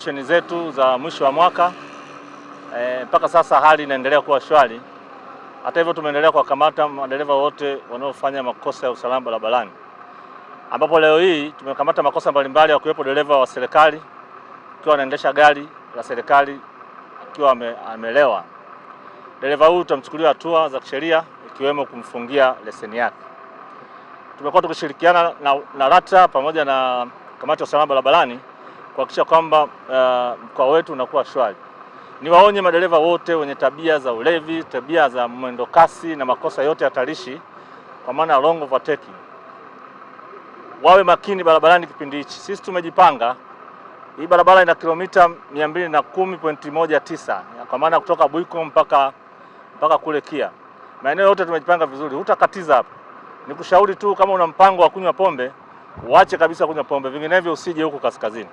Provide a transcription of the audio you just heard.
operesheni zetu za mwisho wa mwaka. Mpaka sasa hali inaendelea kuwa shwari. Hata hivyo tumeendelea kuwakamata madereva wote wanaofanya makosa ya usalama barabarani, ambapo leo hii tumekamata makosa mbalimbali ya kuwepo dereva wa serikali akiwa anaendesha gari la serikali akiwa amelewa. Dereva huyu tutamchukulia hatua za kisheria ikiwemo kumfungia leseni yake. Tumekuwa tukishirikiana na LATRA pamoja na kamati ya usalama barabarani kuhakikisha kwamba mkoa wetu unakuwa shwari. Niwaonye madereva wote wenye tabia za ulevi, tabia za mwendo kasi na makosa yote hatarishi kwa maana wrong overtaking, wawe makini barabarani kipindi hichi. Sisi tumejipanga, hii barabara ina kilomita 210.19 kwa maana kutoka Buiko mpaka kule Kia. Maeneo yote tumejipanga vizuri, hutakatiza hapa. Nikushauri tu kama una mpango wa kunywa pombe, uache kabisa kunywa pombe, vinginevyo usije huku kaskazini.